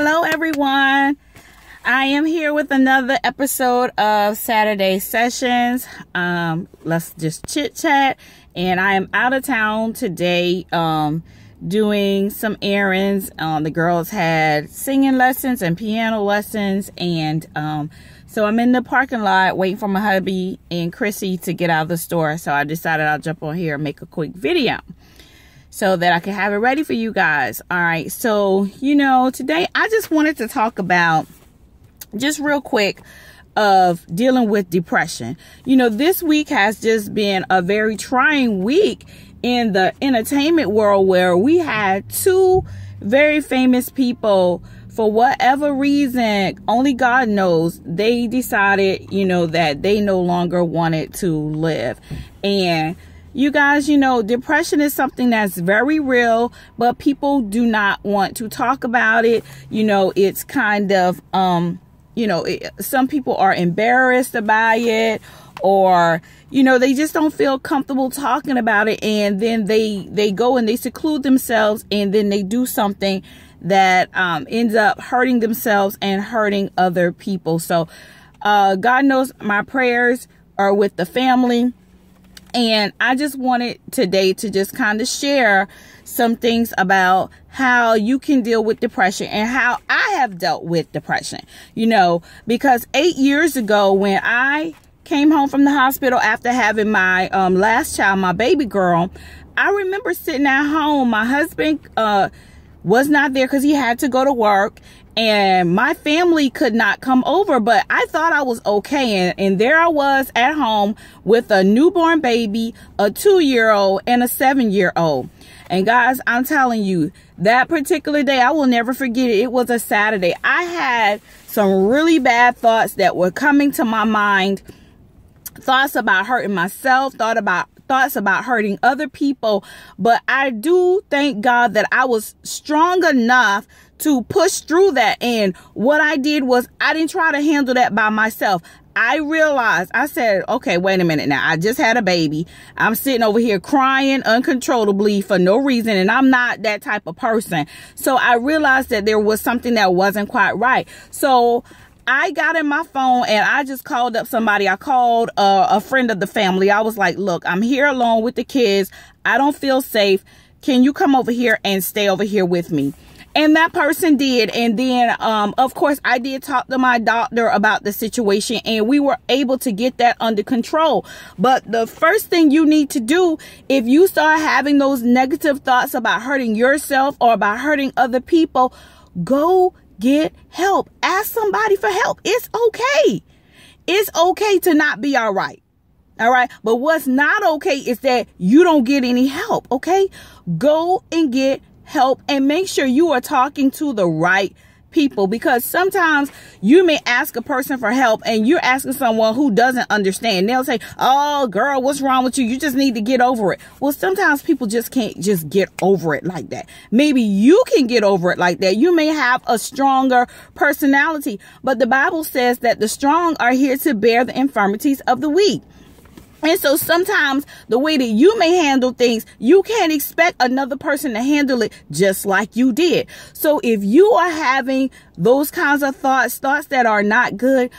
Hello everyone. I am here with another episode of Saturday Sessions. Let's just chit chat. And I am out of town today doing some errands. The girls had singing lessons and piano lessons, and so I'm in the parking lot waiting for my hubby and Chrissy to get out of the store. So I decided I'll jump on here and make a quick video so that I can have it ready for you guys. All right, so today I just wanted to talk about, just real quick, of dealing with depression. This week has just been a very trying week in the entertainment world, where we had two very famous people, for whatever reason, only God knows, they decided, that they no longer wanted to live. And you guys, depression is something that's very real, but people do not want to talk about it. It's kind of, some people are embarrassed by it, or, they just don't feel comfortable talking about it. And then they go and they seclude themselves, and then they do something that ends up hurting themselves and hurting other people. So God knows my prayers are with the family. And I just wanted today to just kind of share some things about how you can deal with depression and how I have dealt with depression. Because 8 years ago, when I came home from the hospital after having my last child, my baby girl, I remember sitting at home. My husband was not there because he had to go to work, and my family could not come over, but I thought I was okay. And there I was at home with a newborn baby, a 2-year-old and a 7-year-old. And guys, I'm telling you, that particular day, I will never forget it. It was a Saturday. I had some really bad thoughts that were coming to my mind. Thoughts about hurting myself, thoughts about hurting other people. But I do thank God that I was strong enough to push through that. And what I did was, I didn't try to handle that by myself. I realized, I said, okay, wait a minute now. I just had a baby. I'm sitting over here crying uncontrollably for no reason, and I'm not that type of person. So I realized that there was something that wasn't quite right. So I got in my phone and I just called up somebody. I called a friend of the family. I was like, look, I'm here alone with the kids. I don't feel safe. Can you come over here and stay over here with me? And that person did. And then, of course, I did talk to my doctor about the situation, and we were able to get that under control. But the first thing you need to do, if you start having those negative thoughts about hurting yourself or about hurting other people, go get help. Ask somebody for help. It's okay. It's okay to not be all right. All right. But what's not okay is that you don't get any help. Okay. Go and get help, and make sure you are talking to the right people, because sometimes you may ask a person for help and you're asking someone who doesn't understand. They'll say, oh girl, what's wrong with you? You just need to get over it. Well, sometimes people just can't just get over it like that. Maybe you can get over it like that. You may have a stronger personality, but the Bible says that the strong are here to bear the infirmities of the weak. And so sometimes the way that you may handle things, you can't expect another person to handle it just like you did. So if you are having those kinds of thoughts that are not good,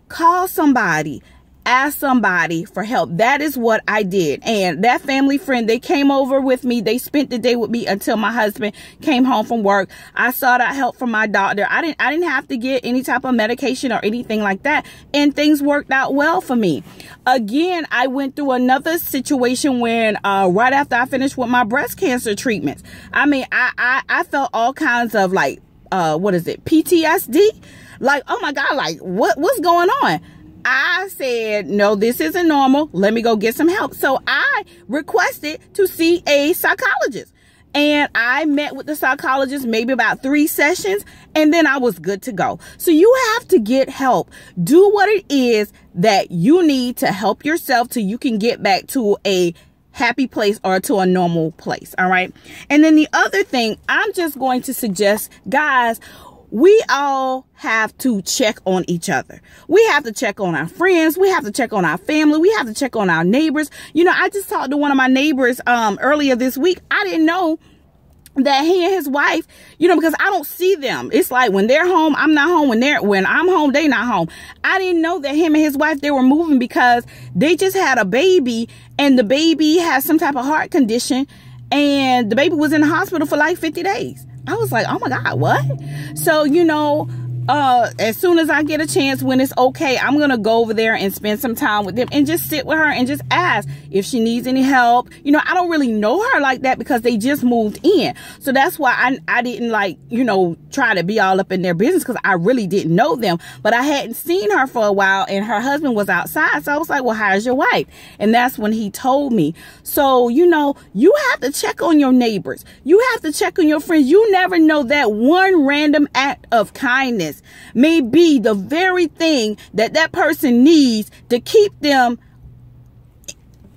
call somebody. Ask somebody for help. That is what I did. And that family friend, they came over with me. They spent the day with me until my husband came home from work. I sought out help from my doctor. I didn't have to get any type of medication or anything like that. And things worked out well for me. Again, I went through another situation when right after I finished with my breast cancer treatments. I mean, I felt all kinds of PTSD? Like, oh my God, like what's going on? I said, no, this isn't normal. Let me go get some help. So I requested to see a psychologist. And I met with the psychologist maybe about 3 sessions, and then I was good to go. So you have to get help. Do what it is that you need to help yourself till you can get back to a happy place or to a normal place. All right. And then the other thing I'm just going to suggest, guys, we all have to check on each other. We have to check on our friends. We have to check on our family. We have to check on our neighbors. I just talked to one of my neighbors earlier this week. I didn't know that he and his wife, you know, because I don't see them. It's like when they're home, I'm not home. When I'm home, they not home. I didn't know that him and his wife, they were moving because they just had a baby, and the baby has some type of heart condition, and the baby was in the hospital for like 50 days. I was like, oh my God, what? So, you know, as soon as I get a chance, when it's okay, I'm going to go over there and spend some time with them and just sit with her and just ask if she needs any help. You know, I don't really know her like that because they just moved in. So that's why I didn't like, you know, try to be all up in their business because I really didn't know them. But I hadn't seen her for a while and her husband was outside. So I was like, well, how's your wife? And that's when he told me. So, you know, you have to check on your neighbors. You have to check on your friends. You never know that one random act of kindness may be the very thing that that person needs to keep them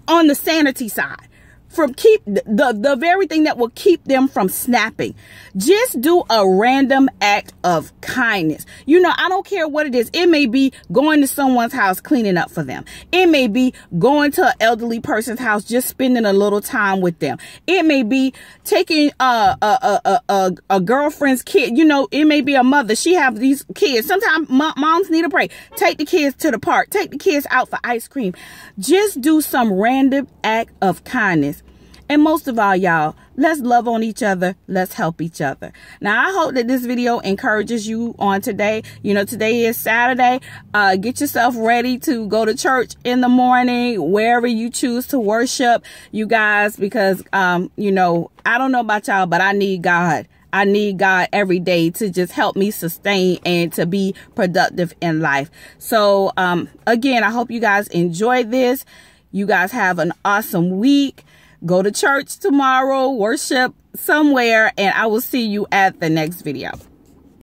on the sanity side, from the very thing that will keep them from snapping. Just do a random act of kindness. You know, I don't care what it is. It may be going to someone's house, cleaning up for them. It may be going to an elderly person's house, just spending a little time with them. It may be taking a girlfriend's kid. You know, it may be a mother. She have these kids. Sometimes moms need a break. Take the kids to the park. Take the kids out for ice cream. Just do some random act of kindness. And most of all, y'all, let's love on each other. Let's help each other. Now, I hope that this video encourages you on today. You know, today is Saturday. Get yourself ready to go to church in the morning, wherever you choose to worship, you guys, because, you know, I don't know about y'all, but I need God. I need God every day to just help me sustain and to be productive in life. So, again, I hope you guys enjoy this. You guys have an awesome week. Go to church tomorrow, worship somewhere, and I will see you at the next video.